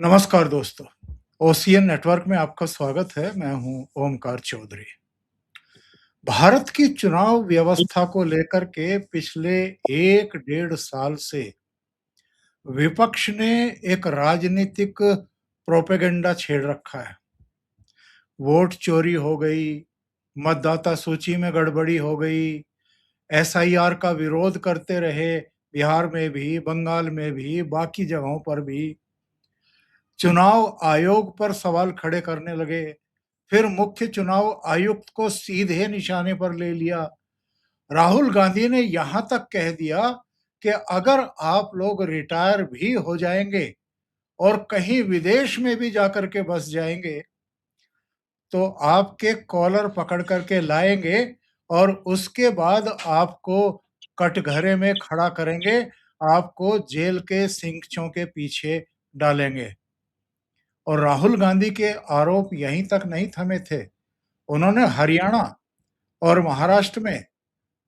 नमस्कार दोस्तों, OCN network में आपका स्वागत है। मैं हूं ओमकार चौधरी। भारत की चुनाव व्यवस्था को लेकर के पिछले 1 डेढ़ साल से विपक्ष ने एक राजनीतिक प्रोपेगेंडा छेड़ रखा है। वोट चोरी हो गई, मतदाता सूची में गड़बड़ी हो गई, एसआईआर का विरोध करते रहे, बिहार में भी, बंगाल में भी, बाकी जगहों पर भी। चुनाव आयोग पर सवाल खड़े करने लगे, फिर मुख्य चुनाव आयुक्त को सीधे निशाने पर ले लिया। राहुल गांधी ने यहां तक कह दिया कि अगर आप लोग रिटायर भी हो जाएंगे और कहीं विदेश में भी जाकर के बस जाएंगे, तो आपके कॉलर पकड़ करके लाएंगे और उसके बाद आपको कटघरे में खड़ा करेंगे, आपको जेल के सिंकचों के पीछे डालेंगे। और राहुल गांधी के आरोप यहीं तक नहीं थमे थे। उन्होंने हरियाणा और महाराष्ट्र में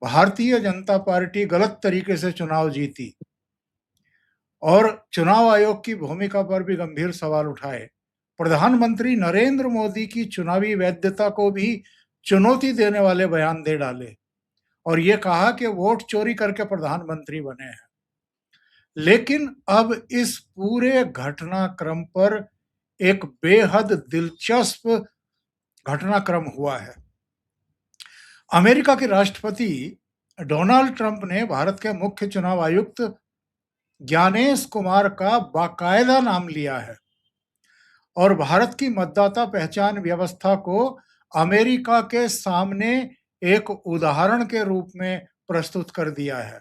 भारतीय जनता पार्टी गलत तरीके से चुनाव जीती और चुनाव आयोग की भूमिका पर भी गंभीर सवाल उठाए। प्रधानमंत्री नरेंद्र मोदी की चुनावी वैधता को भी चुनौती देने वाले बयान दे डाले और ये कहा कि वोट चोरी करके प्रधानमंत्री बने हैं। लेकिन अब इस पूरे घटनाक्रम पर एक बेहद दिलचस्प घटनाक्रम हुआ है। अमेरिका के राष्ट्रपति डोनाल्ड ट्रंप ने भारत के मुख्य चुनाव आयुक्त ज्ञानेश कुमार का बाकायदा नाम लिया है और भारत की मतदाता पहचान व्यवस्था को अमेरिका के सामने एक उदाहरण के रूप में प्रस्तुत कर दिया है।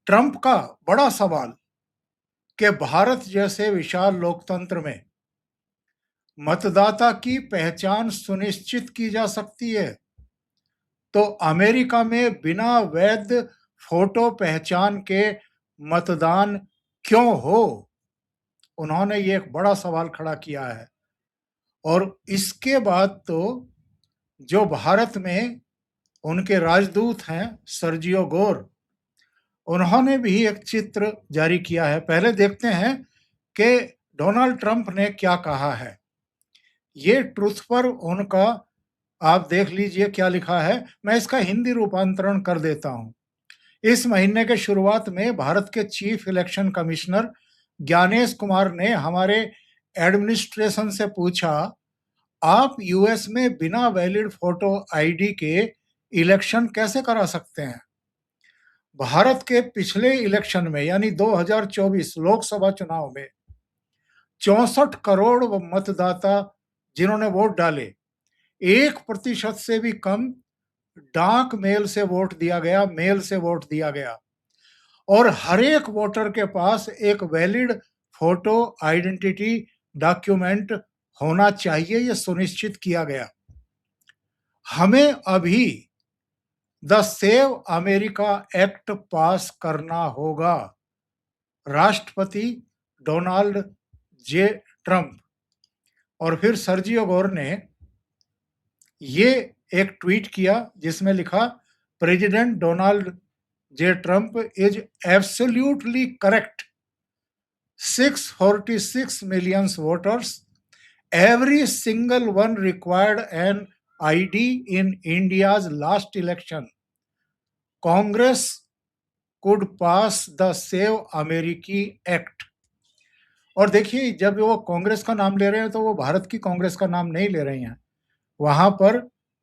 ट्रंप का बड़ा सवाल कि भारत जैसे विशाल लोकतंत्र में मतदाता की पहचान सुनिश्चित की जा सकती है, तो अमेरिका में बिना वैध फोटो पहचान के मतदान क्यों हो? उन्होंने ये एक बड़ा सवाल खड़ा किया है। और इसके बाद तो जो भारत में उनके राजदूत हैं सर्जियो गोर, उन्होंने भी एक चित्र जारी किया है। पहले देखते हैं कि डोनाल्ड ट्रंप ने क्या कहा है। ये ट्रुथ पर उनका आप देख लीजिए क्या लिखा है। मैं इसका हिंदी रूपांतरण कर देता हूँ। इस महीने के शुरुआत में भारत के chief election commissioner Gyanesh Kumar ने हमारे एडमिनिस्ट्रेशन से पूछा, आप यूएस में बिना वैलिड फोटो आईडी के इलेक्शन कैसे करा सकते हैं? भारत के पिछले इलेक्शन में यानी 2024 लोकसभा चुनाव में 64 करोड़ मतदाता जिन्होंने वोट डाले, 1% से भी कम डाक मेल से वोट दिया गया, मेल से वोट दिया गया और हर एक वोटर के पास एक वैलिड फोटो आइडेंटिटी डॉक्यूमेंट होना चाहिए, यह सुनिश्चित किया गया। हमें अभी द सेव अमेरिका एक्ट पास करना होगा। राष्ट्रपति डोनाल्ड जे ट्रंप। और फिर सर्जियो गोर ने ये एक ट्वीट किया जिसमें लिखा, president Donald J Trump is absolutely correct. 646 million voters, every single one required an ID in India's last election. Congress could pass the Save America Act. और देखिए, जब वो कांग्रेस का नाम ले रहे हैं तो वो भारत की कांग्रेस का नाम नहीं ले रहे हैं। वहां पर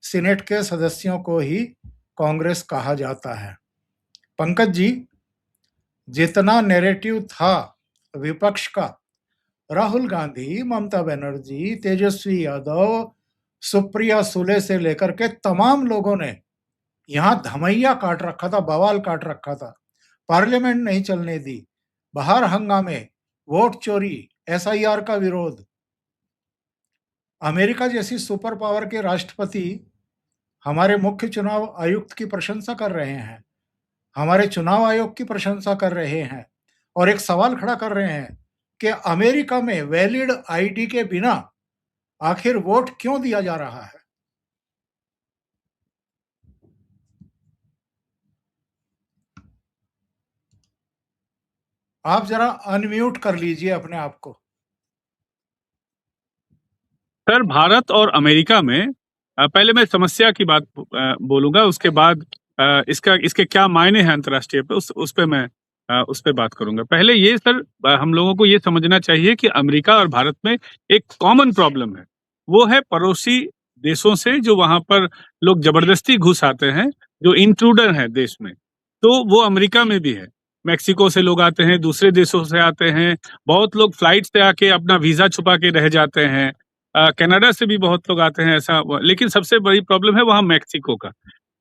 सीनेट के सदस्यों को ही कांग्रेस कहा जाता है। पंकज जी, जितना नैरेटिव था विपक्ष का, राहुल गांधी, ममता बनर्जी, तेजस्वी यादव, सुप्रिया सुले से लेकर के तमाम लोगों ने यहां धमैया काट रखा था, बवाल काट रखा था। पार्लियामेंट नहीं चलने दी, बाहर हंगामे, वोट चोरी, एसआईआर का विरोध। अमेरिका जैसी सुपर पावर के राष्ट्रपति हमारे मुख्य चुनाव आयुक्त की प्रशंसा कर रहे हैं, हमारे चुनाव आयोग की प्रशंसा कर रहे हैं और एक सवाल खड़ा कर रहे हैं कि अमेरिका में वैलिड आईडी के बिना आखिर वोट क्यों दिया जा रहा है? आप जरा अनम्यूट कर लीजिए अपने आप को। सर, भारत और अमेरिका में पहले मैं समस्या की बात बोलूँगा, उसके बाद इसके क्या मायने हैं अंतर्राष्ट्रीय पे, उस पे मैं उस पे बात करूँगा। पहले ये सर, हम लोगों को ये समझना चाहिए कि अमेरिका और भारत में एक कॉमन प्रॉब्लम है। वो है पड़ोसी देशों से जो वहाँ पर लोग ज़बरदस्ती घुस आते हैं, जो इंट्रूडर हैं देश में, तो वो अमेरिका में भी है। मेक्सिको से लोग आते हैं, दूसरे देशों से आते हैं, बहुत लोग फ्लाइट से आके अपना वीज़ा छुपा के रह जाते हैं। कनाडा से भी बहुत लोग आते हैं, ऐसा लेकिन सबसे बड़ी प्रॉब्लम है वहाँ मेक्सिको का।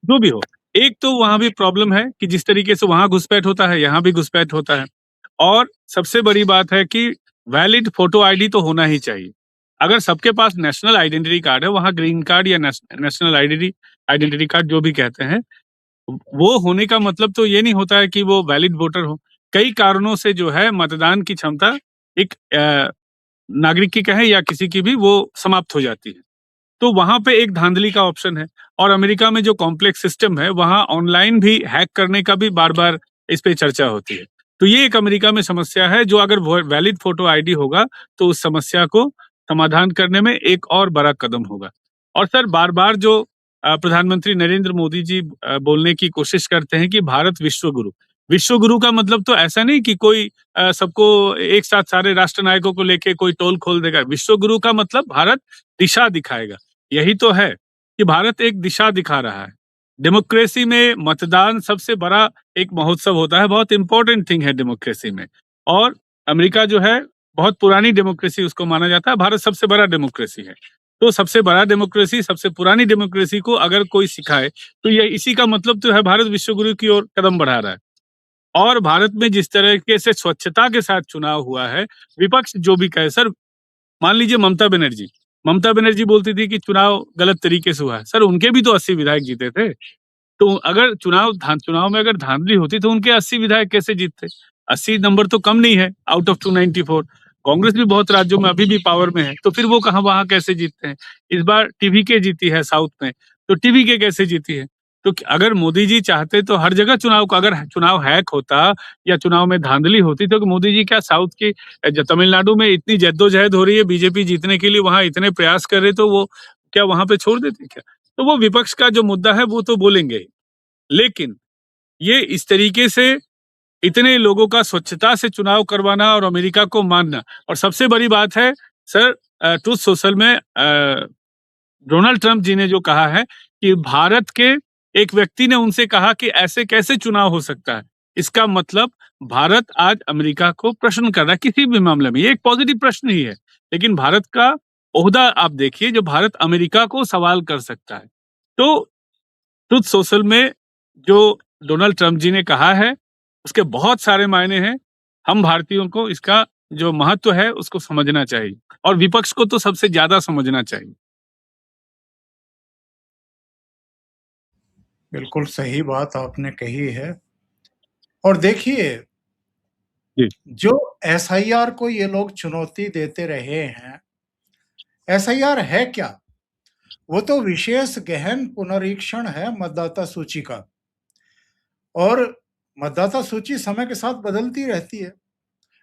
जो भी हो, एक तो वहाँ भी प्रॉब्लम है कि जिस तरीके से वहाँ घुसपैठ होता है, यहाँ भी घुसपैठ होता है। और सबसे बड़ी बात है कि वैलिड फोटो आईडी तो होना ही चाहिए। अगर सबके पास नेशनल आइडेंटिटी कार्ड है, वहाँ ग्रीन कार्ड या नेशनल आइडेंटिटी आइडेंटिटी कार्ड जो भी कहते हैं, वो होने का मतलब तो ये नहीं होता है कि वो वैलिड वोटर हो। कई कारणों से जो है मतदान की क्षमता एक नागरिक की कहें या किसी की भी, वो समाप्त हो जाती है। तो वहाँ पे एक धांधली का ऑप्शन है। और अमेरिका में जो कॉम्प्लेक्स सिस्टम है, वहाँ ऑनलाइन भी हैक करने का भी बार-बार इस पे चर्चा होती है। तो ये एक अमेरिका में समस्या है, जो अगर वैलिड फोटो आईडी होगा, तो उस समस्या को समाधान करने में एक और बड़ा कदम होगा। और सर, बार-बार जो प्रधानमंत्री नरेंद्र मोदी जी बोलने की कोशिश करते हैं कि भारत विश्व गुरु। विश्व गुरु का मतलब तो ऐसा नहीं कि कोई सबको एक साथ सारे राष्ट्र नायकों को लेके कोई टोल खोल देगा। विश्व गुरु का मतलब भारत दिशा दिखाएगा। यही तो है कि भारत एक दिशा दिखा रहा है। डेमोक्रेसी में मतदान सबसे बड़ा एक महोत्सव होता है, बहुत इंपॉर्टेंट थिंग है डेमोक्रेसी में। और अमेरिका जो है, बहुत पुरानी डेमोक्रेसी उसको माना जाता है, भारत सबसे बड़ा डेमोक्रेसी है। तो सबसे बड़ा डेमोक्रेसी, सबसे पुरानी डेमोक्रेसी को अगर कोई सिखाए, तो ये इसी का मतलब तो है भारत विश्व गुरु की ओर कदम बढ़ा रहा है। और भारत में जिस तरीके से स्वच्छता के साथ चुनाव हुआ है, विपक्ष जो भी कहे सर, मान लीजिए ममता बनर्जी बोलती थी कि चुनाव गलत तरीके से हुआ है। सर, उनके भी तो 80 विधायक जीते थे। तो अगर चुनाव में अगर धांधली होती तो उनके 80 विधायक कैसे जीतते? 80 नंबर तो कम नहीं है आउट ऑफ 294। कांग्रेस भी बहुत राज्यों में अभी भी पावर में है, तो फिर वो कहाँ वहाँ कैसे जीतते हैं? इस बार टीवीके जीती है साउथ में, तो टीवीके कैसे जीती है? तो अगर मोदी जी चाहते तो हर जगह चुनाव को, अगर चुनाव हैक होता या चुनाव में धांधली होती, तो मोदी जी क्या साउथ की तमिलनाडु में इतनी जद्दोजहद हो रही है बीजेपी जीतने के लिए, वहां इतने प्रयास कर रहे, तो वो क्या वहां पे छोड़ देते क्या? तो वो विपक्ष का जो मुद्दा है वो तो बोलेंगे ही। लेकिन ये इस तरीके से इतने लोगों का स्वच्छता से चुनाव करवाना और अमेरिका को मानना, और सबसे बड़ी बात है सर, ट्रूथ सोशल में डोनाल्ड ट्रंप जी ने जो कहा है कि भारत के एक व्यक्ति ने उनसे कहा कि ऐसे कैसे चुनाव हो सकता है। इसका मतलब भारत आज अमेरिका को प्रश्न कर रहा है किसी भी मामले में। ये एक पॉजिटिव प्रश्न ही है, लेकिन भारत का ओहदा आप देखिए, जो भारत अमेरिका को सवाल कर सकता है। तो ट्रुथ सोशल में जो डोनाल्ड ट्रंप जी ने कहा है, उसके बहुत सारे मायने हैं। हम भारतीयों को इसका जो महत्व है उसको समझना चाहिए, और विपक्ष को तो सबसे ज्यादा समझना चाहिए। बिल्कुल सही बात आपने कही है। और देखिए, जी। जो एसआईआर को ये लोग चुनौती देते रहे हैं, एसआईआर है क्या? वो तो विशेष गहन पुनरीक्षण है मतदाता सूची का। और मतदाता सूची समय के साथ बदलती रहती है।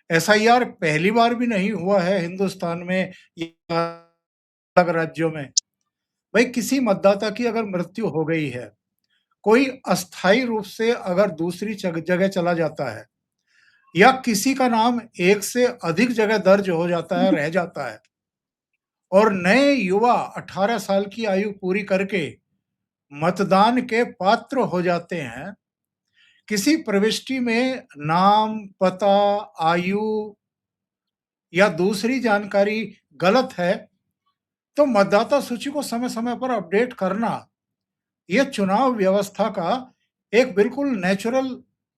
एसआईआर पहली बार भी नहीं हुआ है हिंदुस्तान में या अलग राज्यों में। भाई, किसी मतदाता की अगर मृत्यु हो गई है, कोई अस्थायी रूप से अगर दूसरी जगह चला जाता है, या किसी का नाम एक से अधिक जगह दर्ज हो जाता है, रह जाता है, और नए युवा 18 साल की आयु पूरी करके मतदान के पात्र हो जाते हैं, किसी प्रविष्टि में नाम, पता, आयु या दूसरी जानकारी गलत है, तो मतदाता सूची को समय-समय पर अपडेट करना, ये चुनाव व्यवस्था का एक बिल्कुल नेचुरल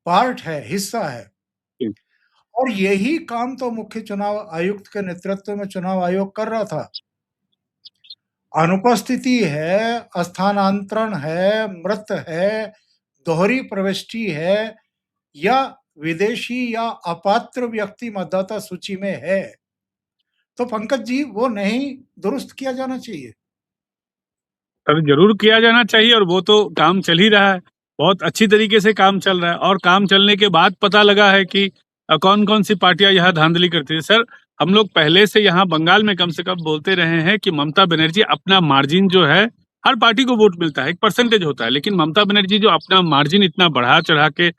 पार्ट है, हिस्सा है। जी। और यही काम तो मुख्य चुनाव आयुक्त के नेतृत्व में चुनाव आयोग कर रहा था। अनुपस्थिति है, स्थानांतरण है, मृत है, दोहरी प्रविष्टि है, या विदेशी या अपात्र व्यक्ति मतदाता सूची में है, तो पंकज जी, वो नहीं दुरुस्त किया जाना चाहिए। सर, जरूर किया जाना चाहिए, और वो तो काम चल ही रहा है। बहुत अच्छी तरीके से काम चल रहा है, और काम चलने के बाद पता लगा है कि कौन कौन सी पार्टियां यहाँ धांधली करती है। सर, हम लोग पहले से यहाँ बंगाल में कम से कम बोलते रहे हैं कि ममता बनर्जी अपना मार्जिन जो है, हर पार्टी को वोट मिलता है, एक परसेंटेज होता है, लेकिन ममता बनर्जी जो अपना मार्जिन इतना बढ़ा चढ़ा के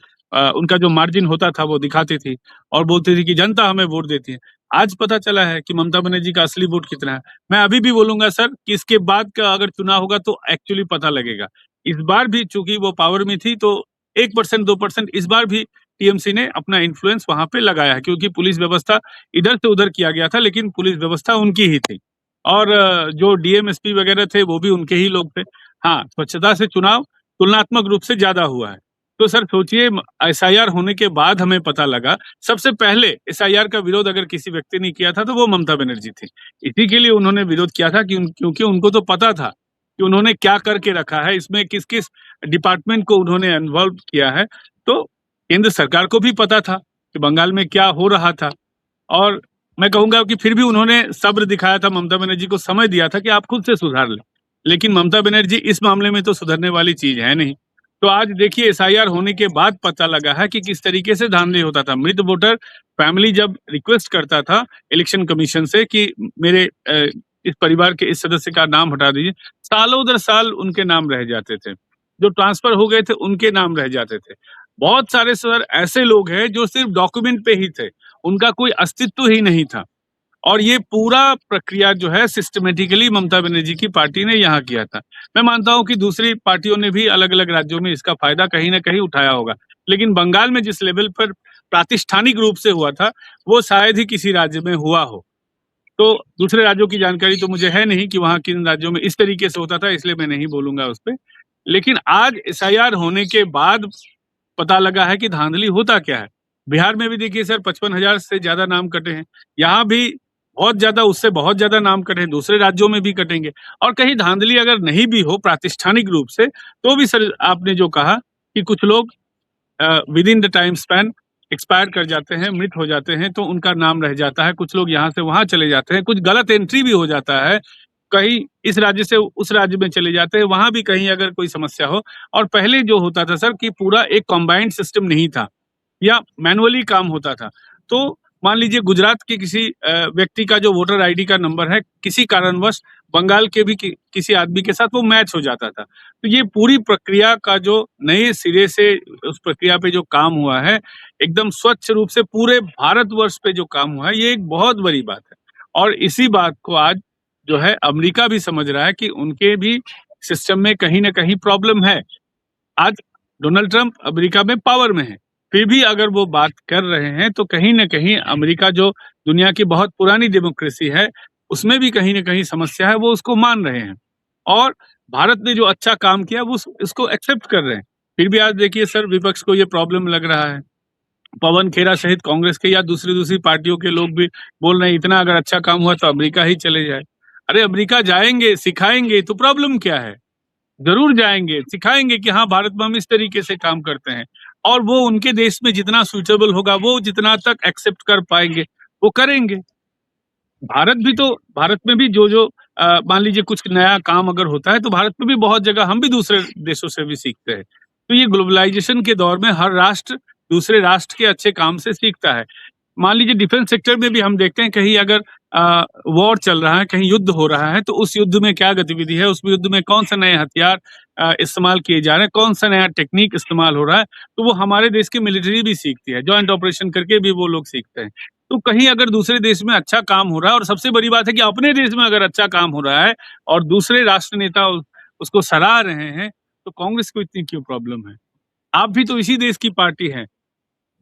उनका जो मार्जिन होता था वो दिखाती थी और बोलती थी कि जनता हमें वोट देती है। आज पता चला है कि ममता बनर्जी का असली वोट कितना है। मैं अभी भी बोलूंगा सर कि इसके बाद का अगर चुनाव होगा तो एक्चुअली पता लगेगा। इस बार भी चूंकि वो पावर में थी तो 1% 2% इस बार भी टीएमसी ने अपना इन्फ्लुएंस वहां पे लगाया है, क्योंकि पुलिस व्यवस्था इधर से उधर किया गया था, लेकिन पुलिस व्यवस्था उनकी ही थी और जो डीएम एसपी वगैरह थे वो भी उनके ही लोग थे। हाँ, स्वच्छता से चुनाव तुलनात्मक रूप से ज्यादा हुआ है। तो सर सोचिए, एसआईआर होने के बाद हमें पता लगा, सबसे पहले एसआईआर का विरोध अगर किसी व्यक्ति ने किया था तो वो ममता बनर्जी थी। इसी के लिए उन्होंने विरोध किया था कि क्योंकि उनको तो पता था कि उन्होंने क्या करके रखा है, इसमें किस किस डिपार्टमेंट को उन्होंने इन्वॉल्व किया है। तो केंद्र सरकार को भी पता था कि बंगाल में क्या हो रहा था और मैं कहूंगा कि फिर भी उन्होंने सब्र दिखाया था, ममता बनर्जी को समय दिया था कि आप खुद से सुधार लें। लेकिन ममता बनर्जी इस मामले में तो सुधरने वाली चीज है नहीं। तो आज देखिए एसआईआर होने के बाद पता लगा है कि किस तरीके से धांधली होता था। मृत वोटर फैमिली जब रिक्वेस्ट करता था इलेक्शन कमीशन से कि मेरे इस परिवार के इस सदस्य का नाम हटा दीजिए, सालों दर साल उनके नाम रह जाते थे। जो ट्रांसफर हो गए थे उनके नाम रह जाते थे। बहुत सारे सर ऐसे लोग हैं जो सिर्फ डॉक्यूमेंट पे ही थे, उनका कोई अस्तित्व ही नहीं था और ये पूरा प्रक्रिया जो है सिस्टमेटिकली ममता बनर्जी की पार्टी ने यहाँ किया था। मैं मानता हूँ कि दूसरी पार्टियों ने भी अलग-अलग राज्यों में इसका फायदा कहीं न कहीं उठाया होगा। लेकिन बंगाल में जिस लेवल पर प्रातिष्ठानिक रूप से हुआ था, वो शायद ही किसी राज्य में हुआ हो। तो दूसरे राज्यों की जानकारी तो मुझे है नहीं कि वहाँ किन राज्यों में इस तरीके से होता था, इसलिए मैं नहीं बोलूँगा उस पे। लेकिन आज एसआईआर होने के बाद पता लगा है कि धांधली होता क्या है। बिहार में भी देखिए सर 55,000 से ज़्यादा नाम कटे हैं। यहाँ भी बहुत ज़्यादा, उससे बहुत ज़्यादा नाम कटे हैं, दूसरे राज्यों में भी कटेंगे और कहीं धांधली अगर नहीं भी हो प्रातिष्ठानिक रूप से, तो भी सर आपने जो कहा कि कुछ लोग with in the time span expire कर जाते हैं, मृत हो जाते हैं, तो उनका नाम रह जाता है। कुछ लोग यहाँ से वहाँ चले जाते हैं, कुछ गलत एंट्री भी हो जाता है, कहीं इस राज्य से उस राज्य में चले जाते हैं, वहाँ भी कहीं अगर कोई समस्या हो। और पहले जो होता था सर कि पूरा एक कंबाइंड सिस्टम नहीं था या मैनुअली काम होता था। तो मान लीजिए गुजरात के किसी व्यक्ति का जो वोटर आईडी का नंबर है, किसी कारणवश बंगाल के भी किसी आदमी के साथ वो मैच हो जाता था। तो ये पूरी प्रक्रिया का जो नए सिरे से उस प्रक्रिया पे जो काम हुआ है, एकदम स्वच्छ रूप से पूरे भारतवर्ष पे जो काम हुआ है, ये एक बहुत बड़ी बात है। और इसी बात को आज जो है अमेरिका भी समझ रहा है कि उनके भी सिस्टम में कहीं न कहीं प्रॉब्लम है। आज डोनाल्ड ट्रंप अमेरिका में पावर में है, फिर भी अगर वो बात कर रहे हैं तो कहीं न कहीं अमेरिका जो दुनिया की बहुत पुरानी डेमोक्रेसी है, उसमें भी कहीं न कहीं समस्या है, वो उसको मान रहे हैं। और भारत ने जो अच्छा काम किया वो उसको एक्सेप्ट कर रहे हैं। फिर भी आज देखिए सर विपक्ष को ये प्रॉब्लम लग रहा है। पवन खेरा सहित कांग्रेस के या दूसरी-दूसरी पार्टियों के लोग भी बोल रहे हैं इतना अगर अच्छा काम हुआ तो अमेरिका ही चले जाए। अरे अमेरिका जाएँगे, सिखाएँगे तो प्रॉब्लम क्या है? ज़रूर जाएँगे, सिखाएँगे कि हाँ, भारत में हम इस तरीके से काम करते हैं और वो उनके देश में जितना सूटेबल होगा, वो जितना तक एक्सेप्ट कर पाएँगे, वो करेंगे। भारत में भी जो मान लीजिए कुछ नया काम अगर होता है, तो भारत में भी बहुत जगह हम भी दूसरे देशों से भी सीखते हैं। तो ये ग्लोबलाइज़ेशन के दौर में हर राष्ट्र दूसरे राष्ट्र के अच्छे काम से सीखता है। मान लीजिए डिफेंस सेक्टर में भी हम देखते हैं कहीं अगर वॉर चल रहा है, कहीं युद्ध हो रहा है, तो उस युद्ध में क्या गतिविधि है, उस युद्ध में कौन-सा नए हथियार इस्तेमाल किए जा रहे हैं, कौन-सा नया टेक्नीक इस्तेमाल हो रहा है, तो वो हमारे देश की मिलिट्री भी सीखती है। जॉइंट ऑपरेशन करके भी वो लोग सीखते हैं। तो कहीं अगर दूसरे देश में अच्छा काम हो रहा है और सबसे बड़ी बात है कि अपने देश में अगर अच्छा काम हो रहा है और दूसरे राष्ट्र नेता उसको सराह रहे हैं, तो कांग्रेस को इतनी क्यों प्रॉब्लम है? आप भी तो इसी देश की पार्टी हैं।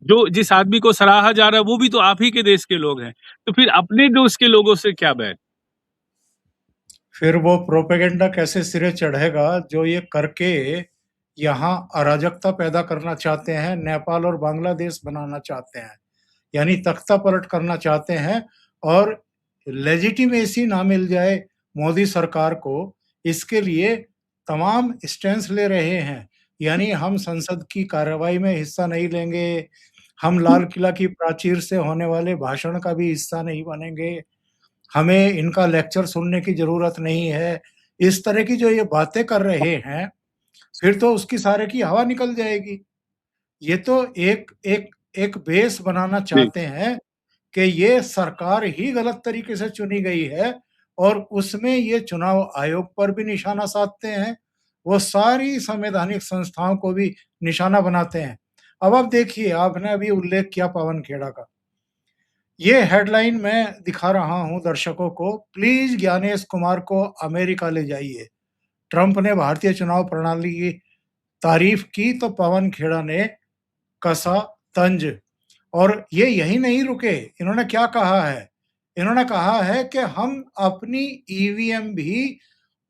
जो जिस आदमी को सराहा जा रहा है वो भी तो आप ही के देश के लोग हैं। तो फिर अपने देश के लोगों से क्या बैर? फिर वो प्रोपेगेंडा कैसे सिरे चढ़ेगा जो ये करके यहाँ अराजकता पैदा करना चाहते हैं, नेपाल और बांग्लादेश बनाना चाहते हैं, यानी तख्ता पलट करना चाहते हैं और लेजिटिमेसी ना मिल जाए मोदी सरकार को, इसके लिए तमाम स्टैंस ले रहे हैं। यानी हम संसद की कार्रवाई में हिस्सा नहीं लेंगे, हम लाल किला की प्राचीर से होने वाले भाषण का भी हिस्सा नहीं बनेंगे, हमें इनका लेक्चर सुनने की ज़रूरत नहीं है। इस तरह की जो ये बातें कर रहे हैं, फिर तो उसकी सारे की हवा निकल जाएगी। ये तो एक एक एक बेस बनाना जी, चाहते हैं कि ये सरकार ही गलत तरीके से चुनी गई है और उसमें ये चुनाव आयोग पर भी निशाना साधते हैं, वो सारी संवैधानिक संस्थाओं को भी निशाना बनाते हैं। अब आप देखिए, आपने अभी उल्लेख किया पवन खेड़ा का। ये हेडलाइन मैं दिखा रहा हूँ दर्शकों को, प्लीज ज्ञानेश कुमार को अमेरिका ले जाइए। ट्रंप ने भारतीय चुनाव प्रणाली की तारीफ की तो पवन खेड़ा ने कसा तंज। और ये यही नहीं रुके, इन्होंने क्या कहा है? इन्होंने कहा है कि हम अपनी ईवीएम भी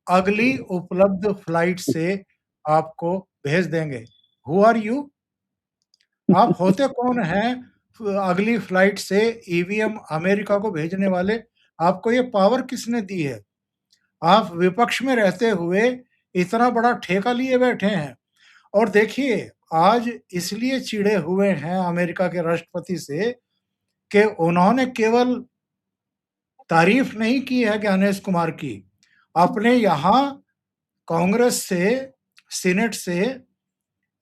अगली उपलब्ध फ्लाइट से आपको भेज देंगे। Who are you? आप होते कौन हैं अगली फ्लाइट से ईवीएम अमेरिका को भेजने वाले? आपको ये पावर किसने दी है? आप विपक्ष में रहते हुए इतना बड़ा ठेका लिए बैठे हैं। और देखिए, आज इसलिए चिढ़े हुए हैं अमेरिका के राष्ट्रपति से कि उन्होंने केवल तारीफ नहीं की है ज्ञानेश कुमार की, अपने यहाँ कांग्रेस से, सीनेट से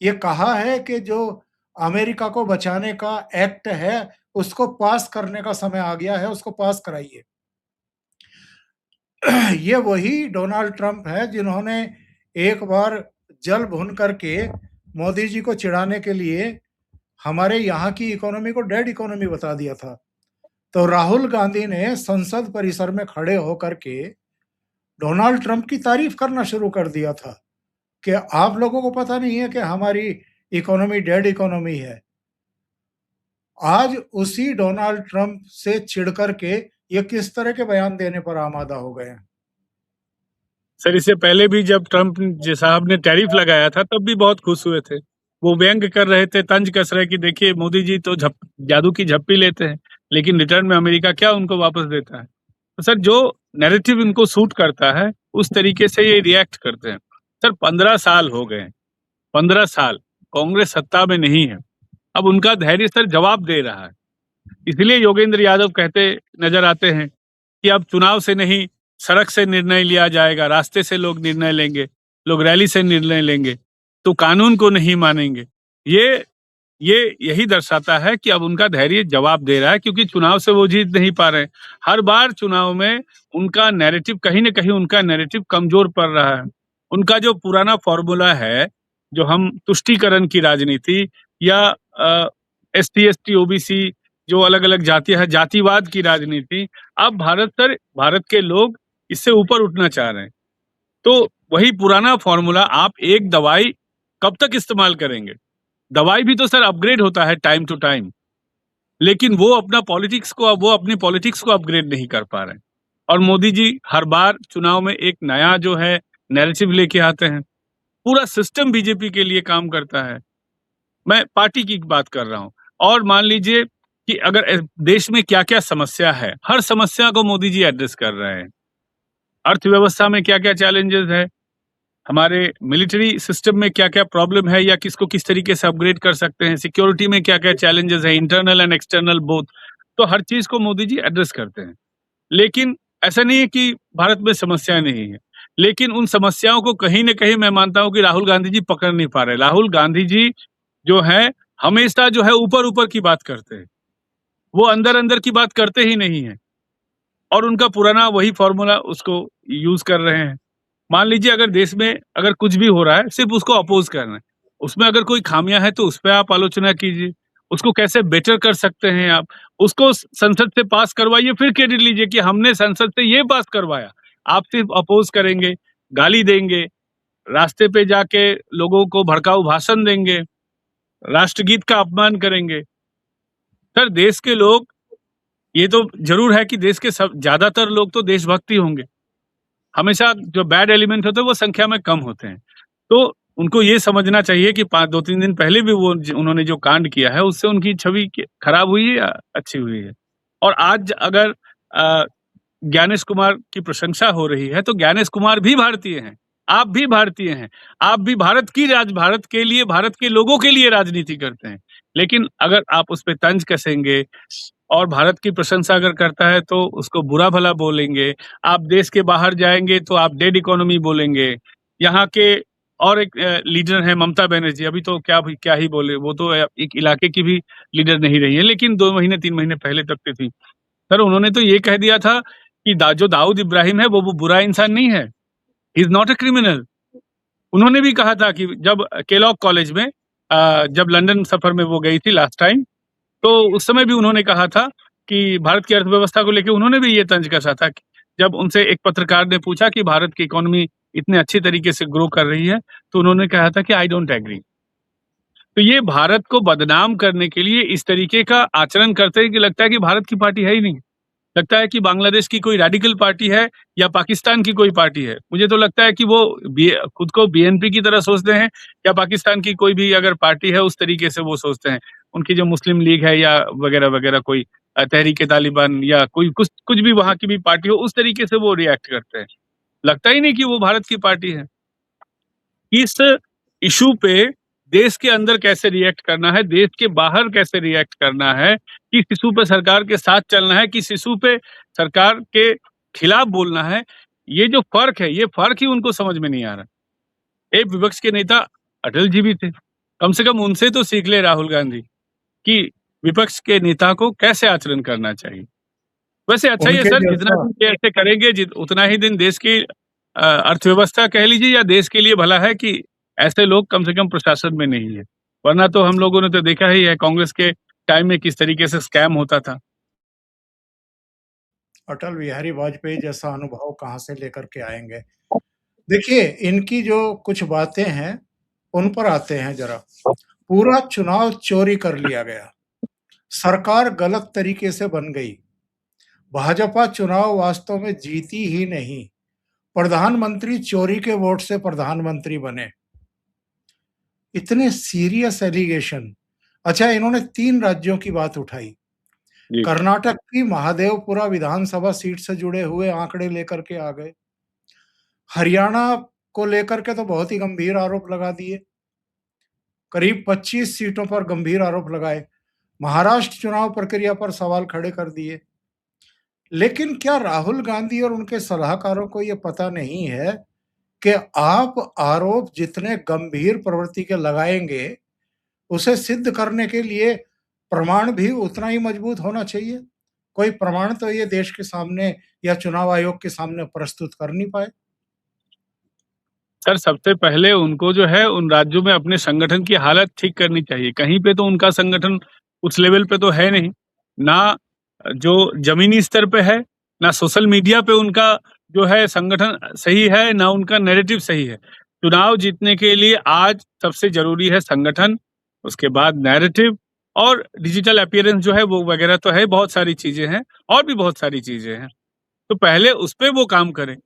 ये कहा है कि जो अमेरिका को बचाने का एक्ट है, उसको पास करने का समय आ गया है, उसको पास कराइए। ये वही डोनाल्ड ट्रंप है जिन्होंने एक बार जल भुन करके मोदी जी को चिढ़ाने के लिए हमारे यहाँ की इकोनॉमी को डेड इकोनॉमी बता दिया था। तो राहुल गांधी ने संसद परिसर में खड़े होकर के डोनाल्ड ट्रंप की तारीफ करना शुरू कर दिया था कि आप लोगों को पता नहीं है कि हमारी इकोनॉमी डेड इकोनॉमी है। आज उसी डोनाल्ड ट्रंप से चिढ़ करके ये किस तरह के बयान देने पर आमादा हो गए हैं। सर, इससे पहले भी जब ट्रंप जी साहब ने टैरिफ लगाया था तब भी बहुत खुश हुए थे। वो व्यंग कर रहे थे, तंज कस रहे कि देखिए मोदी जी तो जादू की झप्पी लेते हैं, लेकिन रिटर्न में अमेरिका क्या उनको वापस देता है। तो सर, जो नैरेटिव इनको सूट करता है उस तरीके से ये रिएक्ट करते हैं। सर, 15 साल हो गए, 15 साल कांग्रेस सत्ता में नहीं है। अब उनका धैर्य सर जवाब दे रहा है। इसलिए योगेंद्र यादव कहते नजर आते हैं कि अब चुनाव से नहीं, सड़क से निर्णय लिया जाएगा, रास्ते से लोग निर्णय लेंगे, लोग रैली से निर्णय लेंगे, तो कानून को नहीं मानेंगे। ये यही दर्शाता है कि अब उनका धैर्य जवाब दे रहा है, क्योंकि चुनाव से वो जीत नहीं पा रहे हैं। हर बार चुनाव में उनका नैरेटिव कहीं न कहीं उनका नैरेटिव कमजोर पड़ रहा है। उनका जो पुराना फॉर्मूला है, जो हम तुष्टीकरण की राजनीति या एसटी, एसटी, ओबीसी जो अलग-अलग जातियाँ हैं, जातिवाद की राजनीति, अब भारत के लोग इससे ऊपर उठना चाह रहे हैं। तो वही पुराना फॉर्मूला, आप एक दवाई कब तक इस्तेमाल करेंगे? दवाई भी तो सर अपग्रेड होता है टाइम टू टाइम, लेकिन वो अपनी पॉलिटिक्स को अपग्रेड नहीं कर पा रहे हैं। और मोदी जी हर बार चुनाव में एक नया जो है नैरेटिव लेके आते हैं। पूरा सिस्टम बीजेपी के लिए काम करता है। मैं पार्टी की बात कर रहा हूँ। और मान लीजिए कि अगर देश में क्या-क्या समस्या है, हर समस्या को मोदी जी एड्रेस कर रहे हैं। अर्थव्यवस्था में क्या-क्या चैलेंजेस है, हमारे मिलिट्री सिस्टम में क्या-क्या प्रॉब्लम है या किसको किस तरीके से अपग्रेड कर सकते हैं, सिक्योरिटी में क्या-क्या चैलेंजेस है, इंटरनल एंड एक्सटर्नल बोथ, तो हर चीज को मोदी जी एड्रेस करते हैं। लेकिन ऐसा नहीं है कि भारत में समस्याएं नहीं है, लेकिन उन समस्याओं को कहीं न कहीं मैं मानता हूँ कि राहुल गांधी जी पकड़ नहीं पा रहे। राहुल गांधी जी जो है हमेशा जो है ऊपर-ऊपर की बात करते हैं, वो अंदर-अंदर की बात करते ही नहीं है, और उनका पुराना वही फॉर्मूला उसको यूज कर रहे हैं। मान लीजिए अगर देश में अगर कुछ भी हो रहा है, सिर्फ उसको अपोज करना है। उसमें अगर कोई खामियां है तो उस पे आप आलोचना कीजिए, उसको कैसे बेटर कर सकते हैं आप, उसको संसद से पास करवाइए, फिर क्रेडिट लीजिए कि हमने संसद से ये पास करवाया। आप सिर्फ अपोज करेंगे, गाली देंगे, रास्ते पे जाके लोगों को भड़काऊ भाषण देंगे, राष्ट्रगीत का अपमान करेंगे। सर, देश के लोग, ये तो जरूर है कि देश के सब ज्यादातर लोग तो देशभक्ति होंगे। हमेशा जो बैड एलिमेंट होते हैं वो संख्या में कम होते हैं। तो उनको ये समझना चाहिए कि 2-3 दिन पहले भी उन्होंने जो कांड किया है उससे उनकी छवि खराब हुई है या अच्छी हुई है। और आज अगर ज्ञानेश कुमार की प्रशंसा हो रही है तो ज्ञानेश कुमार भी भारतीय हैं, आप भी भारतीय हैं, आप भी भारत के लिए, भारत के लोगों के लिए राजनीति करते हैं। लेकिन अगर आप उस पर तंज कसेंगे और भारत की प्रशंसा अगर करता है तो उसको बुरा भला बोलेंगे, आप देश के बाहर जाएंगे तो आप डेड इकोनॉमी बोलेंगे, यहाँ के और एक लीडर है ममता बनर्जी, अभी तो क्या ही बोले, वो तो एक इलाके की भी लीडर नहीं रही है, लेकिन 2 महीने 3 महीने पहले तक की थी। सर उन्होंने तो ये कह दिया था कि जो दाऊद इब्राहिम है वो बुरा इंसान नहीं है, he is not a criminal. उन्होंने भी कहा था कि जब केलॉग कॉलेज में जब लंदन सफर में वो गई थी लास्ट टाइम, तो उस समय भी उन्होंने कहा था कि भारत की अर्थव्यवस्था को लेके उन्होंने भी ये तंज कसा था कि जब उनसे एक पत्रकार ने पूछा कि भारत की इकोनॉमी इतने अच्छी तरीके से ग्रो कर रही है, तो उन्होंने कहा था कि आई डोंट एग्री। तो ये भारत को बदनाम करने के लिए इस तरीके का आचरण करते हैं कि लगता है कि भारत की पार्टी है ही नहीं। लगता है कि बांग्लादेश की कोई रेडिकल पार्टी है या पाकिस्तान की कोई पार्टी है। मुझे तो लगता है कि वो खुद को बीएनपी की तरह सोचते हैं या पाकिस्तान की कोई भी अगर पार्टी है उस तरीके से वो सोचते हैं। उनकी जो मुस्लिम लीग है या वगैरह-वगैरह कोई तहरीक-ए-तालिबान या कोई कुछ कुछ भी वहाँ की भी पार्टी हो, उस तरीके से वो रिएक्ट करते हैं। लगता ही नहीं कि वो भारत की पार्टी है। इस इश्यू पे देश के अंदर कैसे रिएक्ट करना है, देश के बाहर कैसे रिएक्ट करना है, किस इश्यू पे सरकार के साथ चलना है, किस इश्यू पे सरकार के खिलाफ बोलना है, ये जो फ़र्क है, ये फ़र्क ही उनको समझ में नहीं आ रहा। एक विपक्ष के नेता अटल जी भी थे, कम से कम उनसे तो सीख ले राहुल गांधी कि विपक्ष के नेता को कैसे आचरण करना चाहिए। वैसे अच्छा ही है उनके सर, जितना जैसा दिन ये ऐसे करेंगे उतना ही दिन देश की अर्थव्यवस्था कह लीजिए या देश के लिए भला है कि ऐसे लोग कम से कम प्रशासन में नहीं है। वरना तो हम लोगों ने तो देखा ही है कांग्रेस के टाइम में किस तरीके से स्कैम होता था। अटल बिहारी वाजपेयी जैसा अनुभव कहाँ से लेकर के आएँगे? देखिए, इनकी जो कुछ बातें हैं, उन पर आते हैं ज़रा। पूरा चुनाव चोरी कर लिया गया। सरकार गलत तरीके से बन गई। भाजपा चुनाव वास्तव में जीती ही नहीं। प्रधानमंत्री चोरी के वोट से प्रधानमंत्री बने। इतने सीरियस एलिगेशन। अच्छा, इन्होंने 3 राज्यों की बात उठाई। जी। कर्नाटक की महादेवपुरा विधानसभा सीट से जुड़े हुए आंकड़े लेकर के आ गए। हरियाणा को लेकर के तो बहुत ही गंभीर आरोप लगा दिए। करीब 25 सीटों पर गंभीर आरोप लगाए। महाराष्ट्र चुनाव प्रक्रिया पर सवाल खड़े कर दिए। लेकिन क्या राहुल गांधी और उनके सलाहकारों को ये पता नहीं है कि आप आरोप जितने गंभीर प्रवृत्ति के लगाएँगे, उसे सिद्ध करने के लिए प्रमाण भी उतना ही मजबूत होना चाहिए? कोई प्रमाण तो ये देश के सामने या चुनाव आयोग के सामने प्रस्तुत कर नहीं पाए। सर सबसे पहले उनको जो है उन राज्यों में अपने संगठन की हालत ठीक करनी चाहिए। कहीं पे तो उनका संगठन उस लेवल पे तो है नहीं। ना जो ज़मीनी स्तर पे है, ना सोशल मीडिया पे उनका जो है संगठन सही है, ना उनका नैरेटिव सही है। चुनाव जीतने के लिए आज सबसे ज़रूरी है संगठन, उसके बाद नैरेटिव और डिजिटल अपीयरेंस जो है वो वगैरह तो है, बहुत सारी चीज़ें हैं और भी बहुत सारी चीज़ें हैं। तो पहले उस पे वो काम करें।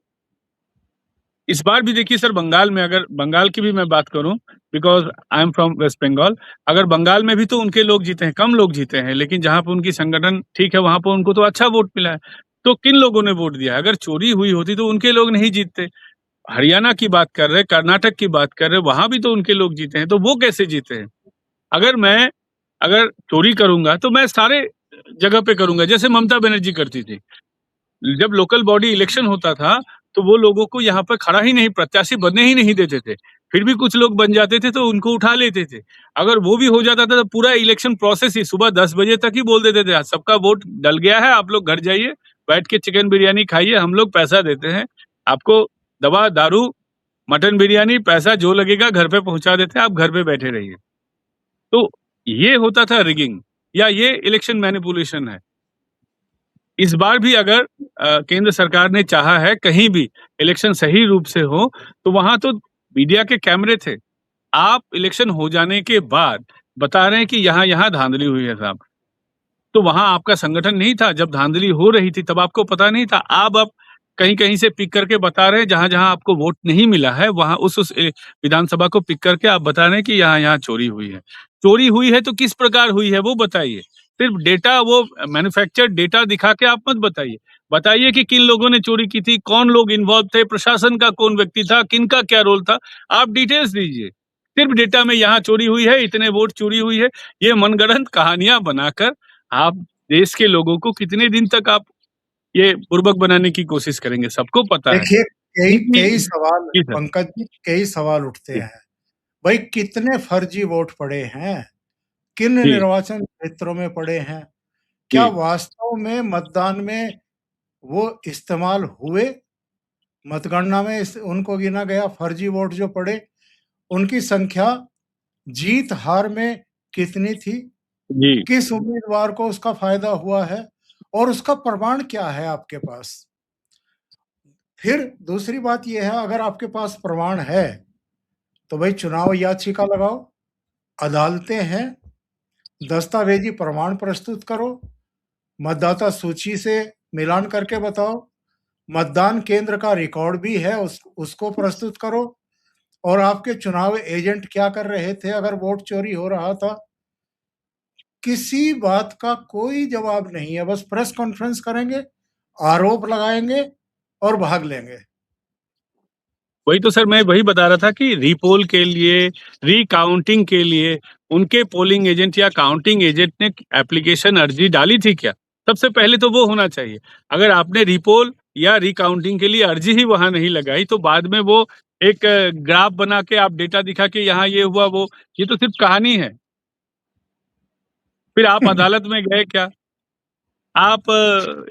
इस बार भी देखिए सर बंगाल में अगर बंगाल की भी मैं बात करूँ because I am from West Bengal अगर बंगाल में भी तो उनके लोग जीते हैं, कम लोग जीते हैं, लेकिन जहाँ पे उनकी संगठन ठीक है, वहाँ पे उनको तो अच्छा वोट मिला है। तो किन लोगों ने वोट दिया है? अगर चोरी हुई होती तो उनके लोग नहीं जीतते। हरियाणा की बात कर रहे हैं, कर्नाटक की बात कर रहे हैं, वहाँ भी तो उनके लोग जीते हैं, तो वो कैसे जीते हैं? अगर मैं अगर चोरी करूँगा तो मैं सारे जगह पे करूँगा, जैसे ममता बनर्जी करती थी। जब लोकल बॉडी इलेक्शन होता था, तो वो लोगों को यहाँ पर खड़ा ही नहीं प्रत्याशी बनने ही नहीं देते थे। फिर भी कुछ लोग बन जाते थे तो उनको उठा लेते थे। अगर वो भी हो जाता था तो पूरा इलेक्शन प्रोसेस ही सुबह 10 बजे तक ही बोल देते थे, "आज सबका वोट डल गया है, आप लोग घर जाइए, बैठ के चिकन बिरयानी खाइए, हम लोग पैसा देते हैं। आपको दवा, दारू, मटन बिरयानी पैसा जो लगेगा घर पे पहुँचा देते हैं, आप घर पे बैठे रहिए।" तो ये होता था रिगिंग या ये इलेक्शन मैनिपुलेशन है। इस बार भी अगर केंद्र सरकार ने चाहा है कहीं भी इलेक्शन सही रूप से हो, तो वहाँ तो मीडिया के कैमरे थे। आप इलेक्शन हो जाने के बाद बता रहे हैं कि यहाँ-यहाँ धांधली हुई है साहब। तो वहाँ आपका संगठन नहीं था, जब धांधली हो रही थी तब आपको पता नहीं था। आप कहीं-कहीं से पिक करके बता रहे हैं, जहाँ-जहाँ आपको वोट नहीं मिला है, वहाँ उस विधानसभा को पिक करके आप बता रहे हैं कि यहाँ-यहाँ चोरी हुई है। चोरी हुई है तो किस प्रकार हुई है वो बताइए। सिर्फ डेटा वो मैन्युफैक्चर्ड डेटा दिखा के आप मत बताइए। बताइए कि किन लोगों ने चोरी की थी, कौन लोग इन्वॉल्व थे, प्रशासन का कौन व्यक्ति था, किनका क्या रोल था, आप डिटेल्स दीजिए। सिर्फ डेटा में यहाँ चोरी हुई है, इतने वोट चोरी हुई है, ये मनगढ़ंत कहानियाँ बनाकर आप देश के लोगों को कितने दिन तक आप ये बुर्बक बनाने की कोशिश करेंगे? सबको पता है। देखिए कई इनकी कई सवाल जी सर, पंकज जी, कई सवाल उठते जी, हैं। भाई कितने फर्जी वोट पड़े हैं? किन जी, निर्वाचन क्षेत्रों में पड़े हैं? क्या जी, वास्तव में मतदान में वो इस्तेमाल हुए? मतगणना में इस उनको गिना गया फर्जी वोट जो पड़े, उनकी संख्या जीत-हार में कितनी थी? जी। किस उम्मीदवार को उसका फ़ायदा हुआ है? और उसका प्रमाण क्या है आपके पास? फिर दूसरी बात ये है, अगर आपके पास प्रमाण है, तो भई चुनाव याचिका लगाओ, अदालतें हैं, दस्तावेजी प्रमाण प्रस्तुत करो, मतदाता सूची से मिलान करके बताओ, मतदान केंद्र का रिकॉर्ड भी है, उसको प्रस्तुत करो और आपके चुनाव एजेंट क्या कर रहे थे अगर वोट चोरी हो रहा था? किसी बात का कोई जवाब नहीं है, बस प्रेस कॉन्फ्रेंस करेंगे, आरोप लगाएँगे और भाग लेंगे। वही तो सर मैं वही बता रहा था कि रीपोल के लिए, रीकाउंटिंग के लिए उनके पोलिंग एजेंट या काउंटिंग एजेंट ने एप्लीकेशन अर्जी डाली थी क्या? सबसे पहले तो वो होना चाहिए। अगर आपने रीपोल या रीकाउंटिंग के लिए अर्जी ही वहाँ नहीं लगाई, तो बाद में वो एक ग्राफ बना के आप डेटा दिखा के यहाँ ये हुआ वो, ये तो सिर्फ कहानी है। फिर आप अदालत में गए क्या? आप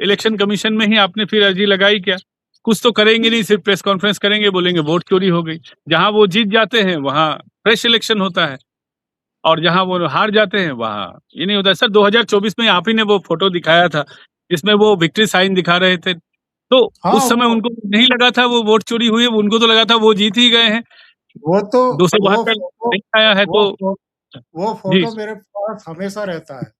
इलेक्शन कमीशन में ही आपने फिर अर्जी लगाई क्या? कुछ तो करेंगे नहीं, सिर्फ प्रेस कॉन्फ्रेंस करेंगे, बोलेंगे वोट चोरी हो गई। जहाँ वो जीत जाते हैं, वहाँ फ्रेश इलेक्शन होता है और जहाँ वो हार जाते हैं, वहाँ ये नहीं होता है। सर 2024 में आप ही ने वो फ़ोटो दिखाया था, जिसमें वो विक्ट्री साइन दिखा रहे थे। तो हाँ, उस समय वो उनको नहीं लगा था वो वोट चोरी हुई है, उनको तो लगा था वो जीत ही गए हैं। वो तो वो 272 फ़ोटो नहीं आया है वो तो फ़ो वो जी। फ़ोटो मेरे पास हमेशा रहता है।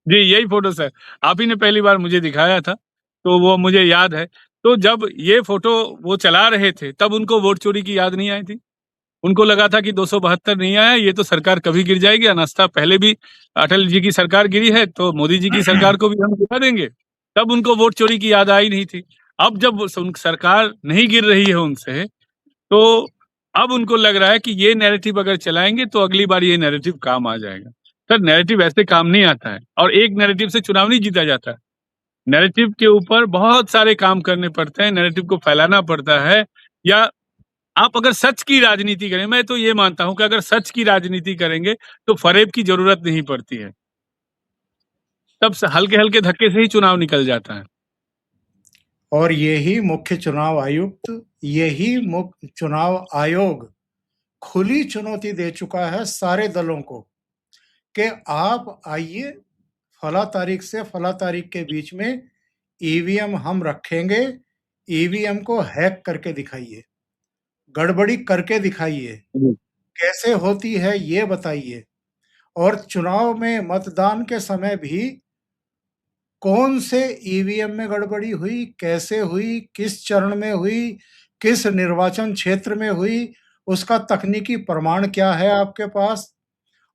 जी, यही फ़ोटो सर, आप ही ने पहली बार मुझे दिखाया था, तो वो मुझे याद है। तो जब ये फ़ोटो वो चला रहे थे, तब उनको वोट चोरी की याद नहीं आई थी। उनको लगा था कि 272 नहीं आया, ये तो सरकार कभी गिर जाएगी, अनास्था पहले भी अटल जी की सरकार गिरी है, तो मोदी जी की सरकार को भी हम गिरा देंगे। तब उनको वोट चोरी की याद आई नहीं थी। अब जब वो सुन सरकार नहीं गिर रही है उनसे, तो अब उनको लग रहा है कि ये नैरेटिव अगर चलाएँगे तो अगली बार ये नैरेटिव काम आ जाएगा। सर नैरेटिव ऐसे काम नहीं आता है और एक नैरेटिव से चुनाव नहीं जीता जाता है। नैरेटिव के ऊपर बहुत सारे काम करने पड़ते हैं, नैरेटिव को फैलाना पड़ता है या आप अगर सच की राजनीति करें, मैं तो ये मानता हूँ कि अगर सच की राजनीति करेंगे तो फ़रेब की ज़रूरत नहीं पड़ती है। तब स हल्के-हल्के धक्के से ही चुनाव निकल जाता है। और यही मुख्य चुनाव आयुक्त, यही मुख्य चुनाव आयोग खुली चुनौती दे चुका है सारे दलों को कि आप आइए, फला तारीख से फला तारीख के बीच में ईवीएम हम रखेंगे, ईवीएम को हैक करके दिखाइए, गड़बड़ी करके दिखाइए, जी, कैसे होती है ये बताइए और चुनाव में मतदान के समय भी कौन से ईवीएम में गड़बड़ी हुई, कैसे हुई, किस चरण में हुई, किस निर्वाचन क्षेत्र में हुई, उसका तकनीकी प्रमाण क्या है आपके पास?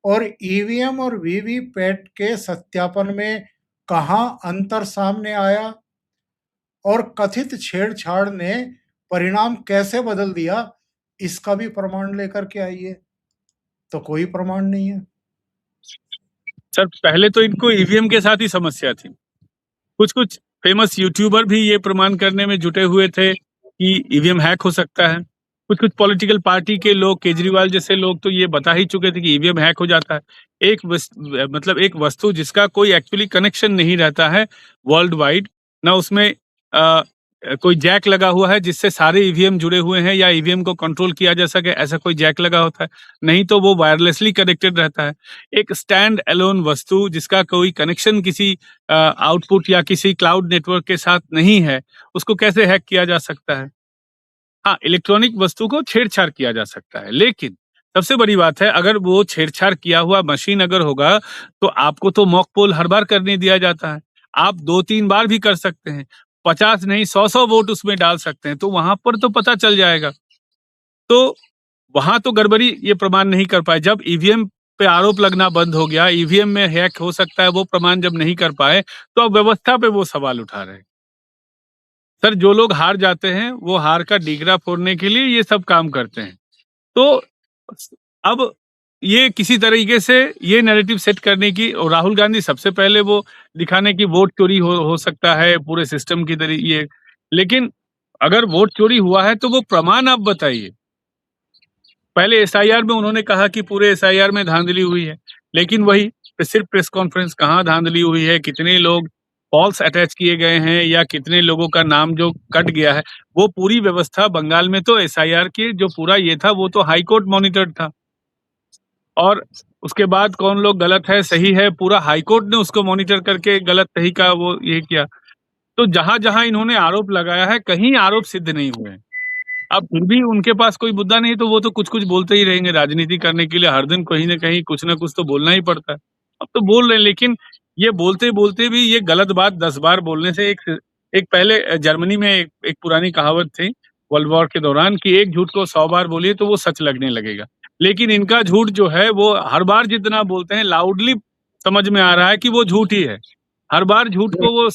और ईवीएम और वीवीपैट के सत्यापन में कहाँ अंतर सामने आया और कथित छेड़छाड़ ने परिणाम कैसे बदल दिया, इसका भी प्रमाण लेकर के आइए। तो कोई प्रमाण नहीं है। सर पहले तो इनको ईवीएम के साथ ही समस्या थी। कुछ-कुछ फेमस यूट्यूबर भी ये प्रमाण करने में जुटे हुए थे कि ईवीएम हैक हो सकता है। कुछ-कुछ पॉलिटिकल पार्टी के लोग, केजरीवाल जैसे लोग तो ये बता ही चुके थे कि ईवीएम हैक हो जाता है। मतलब एक वस्तु जिसका कोई एक्चुअली कनेक्शन नहीं रहता है वर्ल्ड वाइड, ना उसमें कोई जैक लगा हुआ है जिससे सारे ईवीएम जुड़े हुए हैं या ईवीएम को कंट्रोल किया जा सके, ऐसा कोई जैक लगा होता है। नहीं तो वो वायरलेसली कनेक्टेड रहता है। एक स्टैंड अलोन वस्तु जिसका कोई कनेक्शन किसी आउटपुट या किसी क्लाउड नेटवर्क के साथ नहीं है, उसको कैसे हैक किया जा सकता है? हाँ, इलेक्ट्रॉनिक वस्तु को छेड़-छाड़ किया जा सकता है, लेकिन सबसे बड़ी बात है अगर वो छेड़-छाड़ किया हुआ मशीन अगर होगा, तो आपको तो मॉक पोल हर बार करने दिया जाता है। आप 2-3 बार भी कर सकते हैं, 50 नहीं 100-100 वोट उसमें डाल सकते हैं, तो वहाँ पर तो पता चल जाएगा। तो वहाँ तो गड़बड़ी ये प्रमाण नहीं कर पाए, जब ईवीएम पे आरोप लगना बंद हो गया, ईवीएम में हैक हो सकता है, वो प्रमाण जब नहीं कर पाए, तो अब व्यवस्था पे वो सवाल उठा रहे हैं। सर जो लोग हार जाते हैं, वो हार का डीगरा फोड़ने के लिए ये सब काम करते हैं। तो अब ये किसी तरीके से ये नैरेटिव सेट करने की और राहुल गांधी सबसे पहले वो दिखाने की वोट चोरी हो सकता है पूरे सिस्टम की तरी ये लेकिन अगर वोट चोरी हुआ है तो वो प्रमाण आप बताइए। पहले एसआईआर में उन्होंने कहा कि पूरे एसआईआर में धांधली हुई है, लेकिन वही सिर्फ प्रेस कॉन्फ्रेंस, कहाँ धांधली हुई है, कितने लोग फॉल्स अटैच किए गए हैं या कितने लोगों का नाम जो कट गया है, वो पूरी व्यवस्था बंगाल में तो एसआईआर की जो पूरा ये था वो तो हाई कोर्ट मॉनिटर्ड था। और उसके बाद कौन लोग गलत है सही है पूरा हाई कोर्ट ने उसको मॉनिटर करके गलत सही का वो ये किया। तो जहां-जहां इन्होंने आरोप लगाया है कहीं आरोप सिद्ध नहीं हुए हैं। अब फिर भी उनके पास कोई मुद्दा नहीं तो वो तो कुछ-कुछ बोलते ही रहेंगे, राजनीति करने के लिए हर दिन कहीं न कहीं कुछ न कुछ तो बोलना ही पड़ता है। अब तो बोल रहे हैं लेकिन ये बोलते-बोलते भी ये गलत बात 10 बार बोलने से एक पहले जर्मनी में एक पुरानी कहावत थी वर्ल्ड वॉर के दौरान कि एक झूठ को 100 बार बोलिए तो वो सच लगने लगेगा। लेकिन इनका झूठ जो है वो हर बार जितना बोलते हैं लाउडली समझ में आ रहा है कि वो झूठ ही है। हर बार झूठ को वो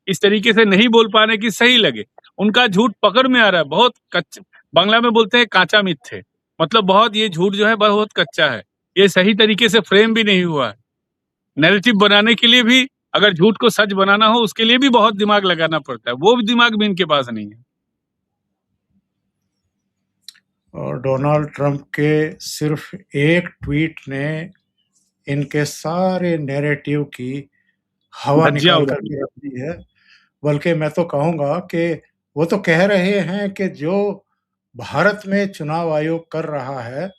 इस तरीके से नहीं बोल पा रहे कि सही लगे। उनका झूठ पकड़ में आ रहा है, बहुत बांग्ला में बोलते हैं काँचा मिथ्ये, मतलब बहुत ये झूठ जो है बहुत कच्चा है। ये सही तरीके से फ्रेम भी नहीं हुआ है। नैरेटिव बनाने के लिए भी अगर झूठ को सच बनाना हो उसके लिए भी बहुत दिमाग लगाना पड़ता है। वो भी दिमाग भी इनके पास नहीं है। और डोनाल्ड ट्रंप के सिर्फ एक ट्वीट ने इनके सारे नैरेटिव की हवा धज्जियाँ निकाल उड़ा कर दी। के रख दी है। बल्कि मैं तो कहूँगा कि वो तो कह रहे हैं कि जो भारत में चुनाव आयोग कर रहा है,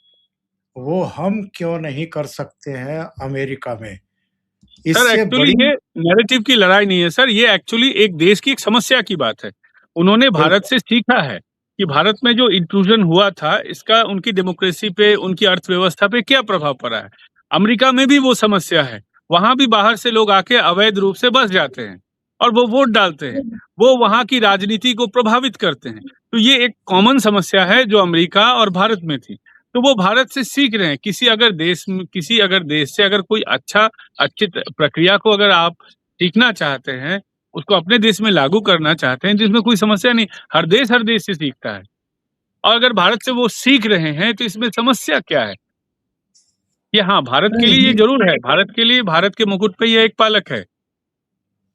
वो हम क्यों नहीं कर सकते हैं अमेरिका में। सर इससे एक्चुअली बड़ी ये नैरेटिव की लड़ाई नहीं है सर, ये एक्चुअली एक देश की एक समस्या की बात है। उन्होंने भारत बिल्कुल, से सीखा है कि भारत में जो इंट्रूजन हुआ था, इसका उनकी डेमोक्रेसी पे, उनकी अर्थव्यवस्था पे क्या प्रभाव पड़ा है। अमेरिका में भी वो समस्या है, वहाँ भी बाहर से लोग आके अवैध रूप से बस जाते हैं और वो वोट डालते हैं, वो वहाँ की राजनीति को प्रभावित करते हैं। तो ये एक कॉमन समस्या है जो अमेरिका और भारत में थी। तो वो भारत से सीख रहे हैं, किसी अगर देश से अगर कोई अच्छी प्रक्रिया को अगर आप सीखना चाहते हैं, उसको अपने देश में लागू करना चाहते हैं, तो इसमें कोई समस्या नहीं। हर देश से सीखता है और अगर भारत से वो सीख रहे हैं, तो इसमें समस्या क्या है? कि हाँ, भारत के लिए ये नहीं, ज़रूर है, भारत के लिए भारत के मुकुट पे ये एक पालक है।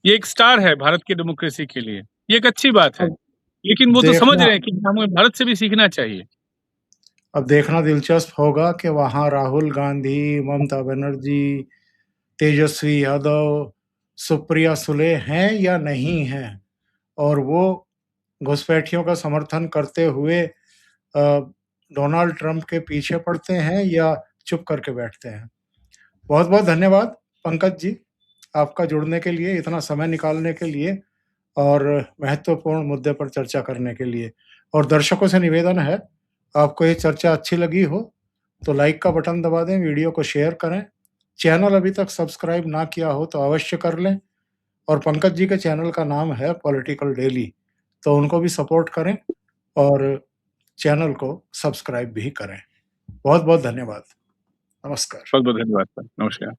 ये एक स्टार है भारत की डेमोक्रेसी के लिए। ये एक अच्छी बात है। अब लेकिन वो तो समझ देखना रहे हैं कि हमें भारत से भी सीखना चाहिए। अब देखना दिलचस्प होगा कि वहाँ राहुल गांधी, ममता बनर्जी, तेजस्वी यादव, सुप्रिया सुले हैं या नहीं हैं? और वो घुसपैठियों का समर्थन करते हुए डोनाल्ड ट्रंप के पीछे पड़ते हैं या चुप करके बैठते हैं। बहुत-बहुत धन्यवाद पंकज जी, आपका जुड़ने के लिए, इतना समय निकालने के लिए और महत्वपूर्ण मुद्दे पर चर्चा करने के लिए। और दर्शकों से निवेदन है, आपको ये चर्चा अच्छी लगी हो, तो लाइक का बटन दबा दें, वीडियो को शेयर करें। चैनल अभी तक सब्सक्राइब ना किया हो तो अवश्य कर लें और पंकज जी के चैनल का नाम है पॉलिटिकल डेली, तो उनको भी सपोर्ट करें और चैनल को सब्सक्राइब भी करें। बहुत-बहुत धन्यवाद। नमस्कार। बहुत-बहुत धन्यवाद सर। नमस्कार।